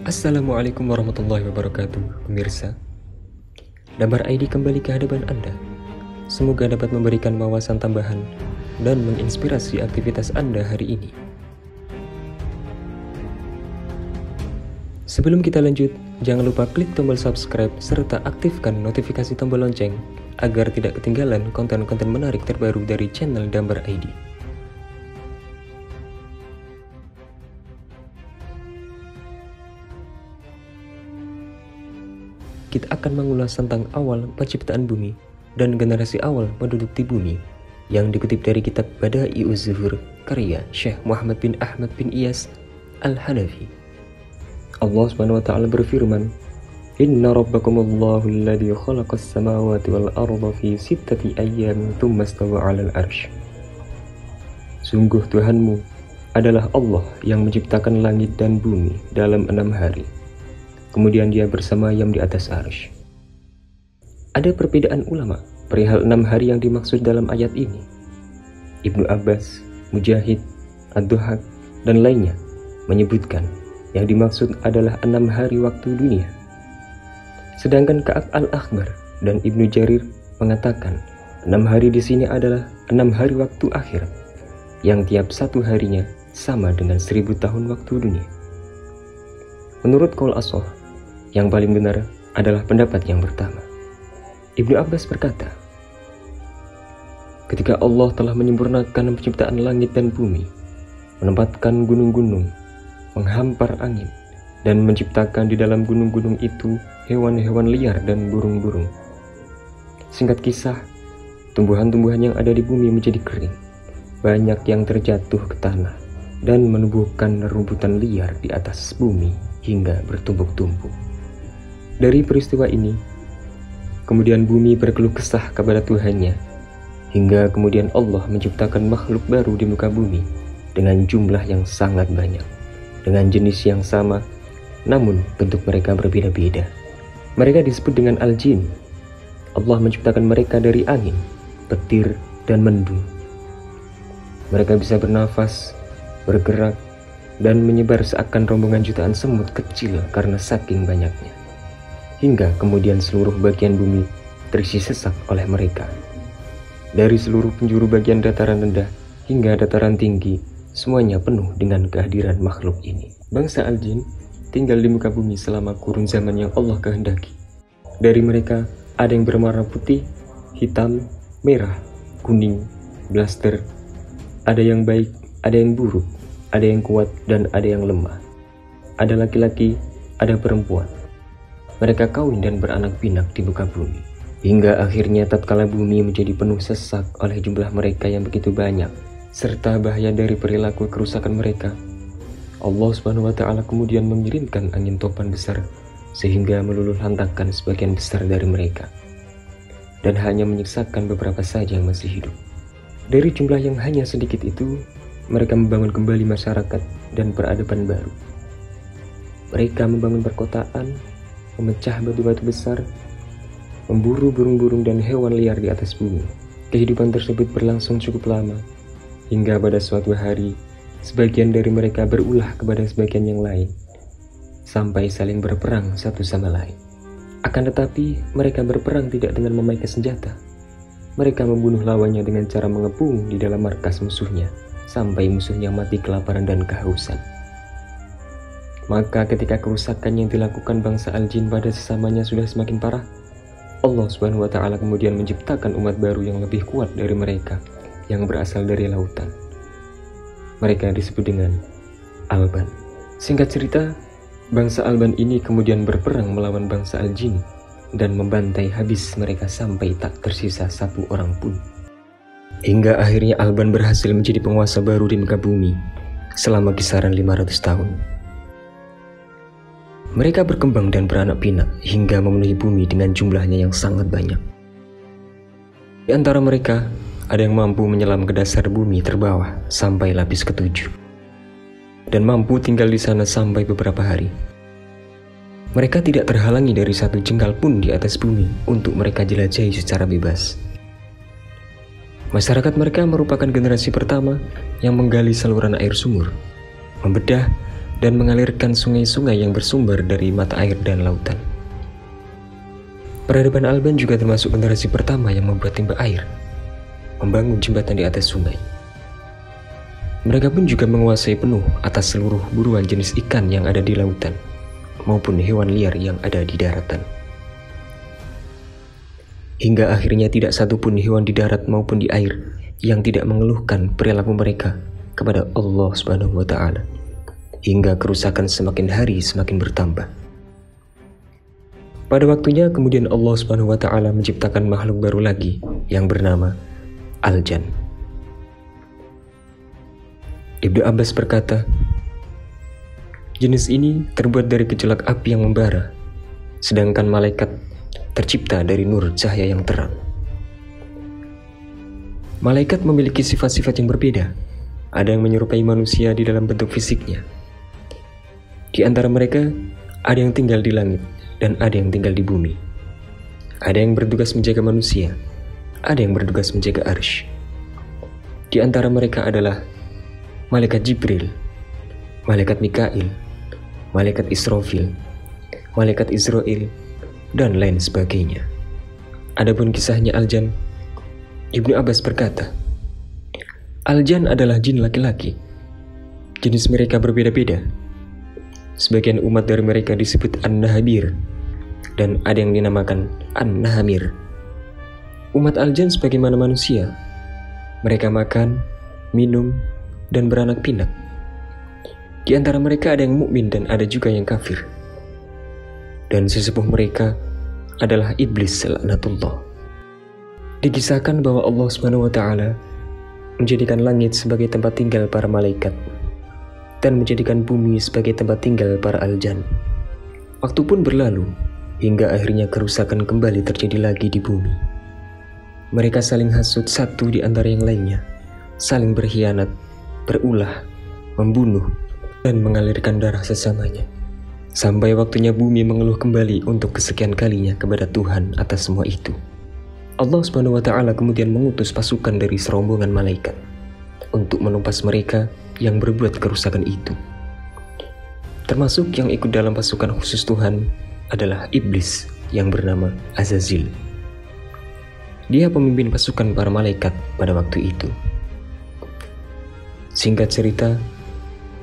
Assalamualaikum warahmatullahi wabarakatuh, pemirsa. Dambar ID kembali ke hadapan Anda. Semoga dapat memberikan wawasan tambahan dan menginspirasi aktivitas Anda hari ini. Sebelum kita lanjut, jangan lupa klik tombol subscribe serta aktifkan notifikasi tombol lonceng agar tidak ketinggalan konten-konten menarik terbaru dari channel Dambar ID. Kita akan mengulas tentang awal penciptaan bumi dan generasi awal penduduk di bumi yang dikutip dari kitab Bada'i'uz Zuhur karya Syekh Muhammad bin Ahmad bin Iyas Al-Hanafi. Allah Subhanahu wa taala berfirman, "Inna rabbakumullahu alladzi khalaqas samawati wal arda fi sittati ayyamin tsumma istawa 'alal 'arsy." Sungguh Tuhanmu adalah Allah yang menciptakan langit dan bumi dalam 6 hari. Kemudian dia bersemayam di atas arsy. Ada perbedaan ulama perihal 6 hari yang dimaksud dalam ayat ini. Ibnu Abbas, Mujahid, Ad-Duhak, dan lainnya menyebutkan yang dimaksud adalah 6 hari waktu dunia. Sedangkan Ka'ab al-Akhbar dan Ibnu Jarir mengatakan 6 hari di sini adalah 6 hari waktu akhir, yang tiap satu harinya sama dengan 1000 tahun waktu dunia. Menurut qaul as-shah, yang paling benar adalah pendapat yang pertama. Ibnu Abbas berkata, ketika Allah telah menyempurnakan penciptaan langit dan bumi, menempatkan gunung-gunung, menghampar angin, dan menciptakan di dalam gunung-gunung itu hewan-hewan liar dan burung-burung. Singkat kisah, tumbuhan-tumbuhan yang ada di bumi menjadi kering, banyak yang terjatuh ke tanah, dan menumbuhkan rumputan liar di atas bumi hingga bertumpuk-tumpuk. Dari peristiwa ini, kemudian bumi berkeluh kesah kepada Tuhannya, hingga kemudian Allah menciptakan makhluk baru di muka bumi dengan jumlah yang sangat banyak, dengan jenis yang sama, namun bentuk mereka berbeda-beda. Mereka disebut dengan al-jin. Allah menciptakan mereka dari angin, petir, dan mendung. Mereka bisa bernafas, bergerak, dan menyebar seakan rombongan jutaan semut kecil karena saking banyaknya. Hingga kemudian seluruh bagian bumi terisi sesak oleh mereka. Dari seluruh penjuru bagian dataran rendah hingga dataran tinggi, semuanya penuh dengan kehadiran makhluk ini. Bangsa al-jin tinggal di muka bumi selama kurun zaman yang Allah kehendaki. Dari mereka ada yang berwarna putih, hitam, merah, kuning, blaster. Ada yang baik, ada yang buruk, ada yang kuat dan ada yang lemah. Ada laki-laki, ada perempuan. Mereka kawin dan beranak pinak di muka bumi. Hingga akhirnya tatkala bumi menjadi penuh sesak oleh jumlah mereka yang begitu banyak, serta bahaya dari perilaku kerusakan mereka, Allah Subhanahu wa taala kemudian mengirimkan angin topan besar sehingga meluluh lantakkan sebagian besar dari mereka, dan hanya menyiksakan beberapa saja yang masih hidup. Dari jumlah yang hanya sedikit itu, mereka membangun kembali masyarakat dan peradaban baru. Mereka membangun perkotaan, memecah batu-batu besar, memburu burung-burung dan hewan liar di atas bumi. Kehidupan tersebut berlangsung cukup lama, hingga pada suatu hari, sebagian dari mereka berulah kepada sebagian yang lain, sampai saling berperang satu sama lain. Akan tetapi, mereka berperang tidak dengan memakai senjata. Mereka membunuh lawannya dengan cara mengepung di dalam markas musuhnya, sampai musuhnya mati kelaparan dan kehausan. Maka ketika kerusakan yang dilakukan bangsa al-jin pada sesamanya sudah semakin parah, Allah Subhanahu wa taala kemudian menciptakan umat baru yang lebih kuat dari mereka, yang berasal dari lautan. Mereka disebut dengan Alban. Singkat cerita, bangsa Alban ini kemudian berperang melawan bangsa al-jin dan membantai habis mereka sampai tak tersisa satu orang pun. Hingga akhirnya Alban berhasil menjadi penguasa baru di muka bumi selama kisaran 500 tahun. Mereka berkembang dan beranak pinak hingga memenuhi bumi dengan jumlahnya yang sangat banyak. Di antara mereka, ada yang mampu menyelam ke dasar bumi terbawah sampai lapis ke-7, dan mampu tinggal di sana sampai beberapa hari. Mereka tidak terhalangi dari satu jengkal pun di atas bumi untuk mereka jelajahi secara bebas. Masyarakat mereka merupakan generasi pertama yang menggali saluran air sumur, membedah dan mengalirkan sungai-sungai yang bersumber dari mata air dan lautan. Peradaban Alban juga termasuk generasi pertama yang membuat timba air, membangun jembatan di atas sungai. Mereka pun juga menguasai penuh atas seluruh buruan jenis ikan yang ada di lautan, maupun hewan liar yang ada di daratan. Hingga akhirnya tidak satupun hewan di darat maupun di air yang tidak mengeluhkan perilaku mereka kepada Allah Subhanahu wa Ta'ala, hingga kerusakan semakin hari semakin bertambah. Pada waktunya kemudian Allah Subhanahu wa Ta'ala menciptakan makhluk baru lagi yang bernama Al-Jan. Ibnu Abbas berkata, jenis ini terbuat dari gejolak api yang membara, sedangkan malaikat tercipta dari nur cahaya yang terang. Malaikat memiliki sifat-sifat yang berbeda. Ada yang menyerupai manusia di dalam bentuk fisiknya. Di antara mereka, ada yang tinggal di langit dan ada yang tinggal di bumi. Ada yang bertugas menjaga manusia, ada yang bertugas menjaga arsy. Di antara mereka adalah malaikat Jibril, malaikat Mikail, malaikat Israfil, malaikat Israel, dan lain sebagainya. Adapun kisahnya Al-Jan, Ibnu Abbas berkata, Al-Jan adalah jin laki-laki. Jenis mereka berbeda-beda. Sebagian umat dari mereka disebut An-Nahabir, dan ada yang dinamakan An-Nahamir. Umat Al-Jan sebagaimana manusia. Mereka makan, minum, dan beranak pinak. Di antara mereka ada yang mukmin dan ada juga yang kafir. Dan sesepuh mereka adalah iblis laknatullah. Dikisahkan bahwa Allah Subhanahu wa Ta'ala menjadikan langit sebagai tempat tinggal para malaikat dan menjadikan bumi sebagai tempat tinggal para Al-Jan. Waktu pun berlalu hingga akhirnya kerusakan kembali terjadi lagi di bumi. Mereka saling hasut satu di antara yang lainnya, saling berkhianat, berulah, membunuh, dan mengalirkan darah sesamanya. Sampai waktunya bumi mengeluh kembali untuk kesekian kalinya kepada Tuhan atas semua itu. Allah Subhanahu wa Ta'ala kemudian mengutus pasukan dari serombongan malaikat untuk menumpas mereka yang berbuat kerusakan itu. Termasuk yang ikut dalam pasukan khusus Tuhan adalah iblis yang bernama Azazil. Dia pemimpin pasukan para malaikat pada waktu itu. Singkat cerita,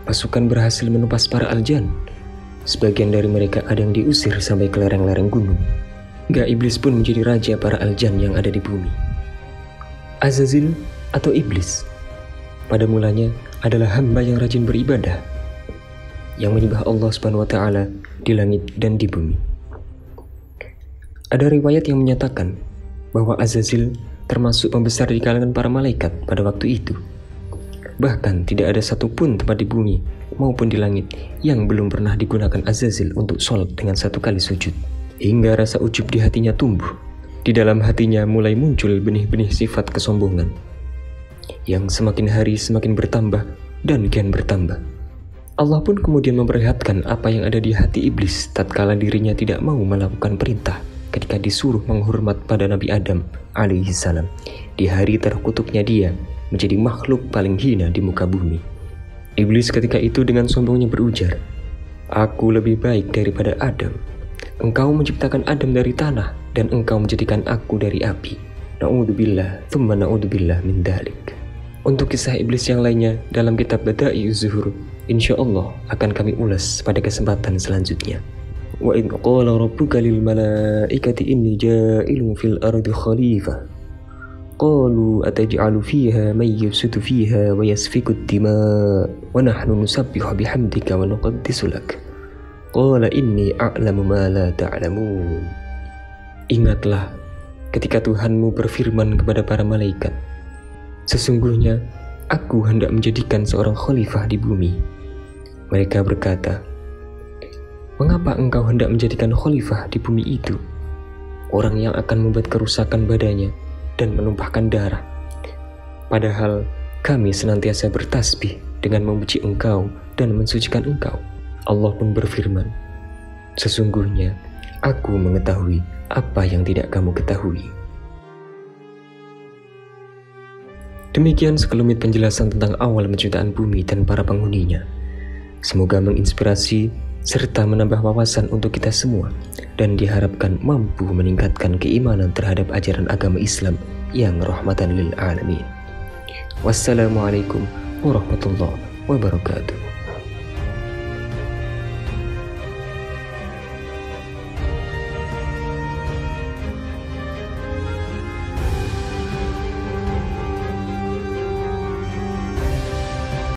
pasukan berhasil menumpas para Al-Jan. Sebagian dari mereka ada yang diusir sampai ke lereng-lereng gunung. Hingga iblis pun menjadi raja para Al-Jan yang ada di bumi. Azazil atau iblis pada mulanya adalah hamba yang rajin beribadah, yang menyembah Allah Subhanahu wa Ta'ala di langit dan di bumi. Ada riwayat yang menyatakan bahwa Azazil termasuk pembesar di kalangan para malaikat pada waktu itu. Bahkan tidak ada satupun tempat di bumi maupun di langit yang belum pernah digunakan Azazil untuk sholat dengan satu kali sujud. Hingga rasa ujub di hatinya tumbuh. Di dalam hatinya mulai muncul benih-benih sifat kesombongan yang semakin hari semakin bertambah dan kian bertambah. Allah pun kemudian memperlihatkan apa yang ada di hati iblis tatkala dirinya tidak mau melakukan perintah ketika disuruh menghormat pada Nabi Adam alaihi salam. Di hari terkutuknya dia menjadi makhluk paling hina di muka bumi. Iblis ketika itu dengan sombongnya berujar, "Aku lebih baik daripada Adam. Engkau menciptakan Adam dari tanah dan engkau menjadikan aku dari api. Na'udzubillah, thumma na'udzubillah min dzalik." Untuk kisah iblis yang lainnya dalam kitab Bada'i'uz Zuhur, insyaallah akan kami ulas pada kesempatan selanjutnya. Wa idh qala rabbuka lil malaikati inni ja'ilun fil ardi khalifah. Qalu ataj'alu fiha man yufsidu fiha wa yasfiku ad-dima' wa nahnu nusabbihu bihamdika wa nuqaddisu lak. Qala inni a'lamu ma la ta'lamun. Ingatlah ketika Tuhanmu berfirman kepada para malaikat, sesungguhnya aku hendak menjadikan seorang khalifah di bumi. Mereka berkata, mengapa engkau hendak menjadikan khalifah di bumi itu? Orang yang akan membuat kerusakan badannya dan menumpahkan darah. Padahal kami senantiasa bertasbih dengan memuji engkau dan mensucikan engkau. Allah pun berfirman, sesungguhnya aku mengetahui apa yang tidak kamu ketahui. Demikian sekelumit penjelasan tentang awal penciptaan bumi dan para penghuninya. Semoga menginspirasi serta menambah wawasan untuk kita semua, dan diharapkan mampu meningkatkan keimanan terhadap ajaran agama Islam yang rahmatan lil alamin. Wassalamualaikum warahmatullahi wabarakatuh.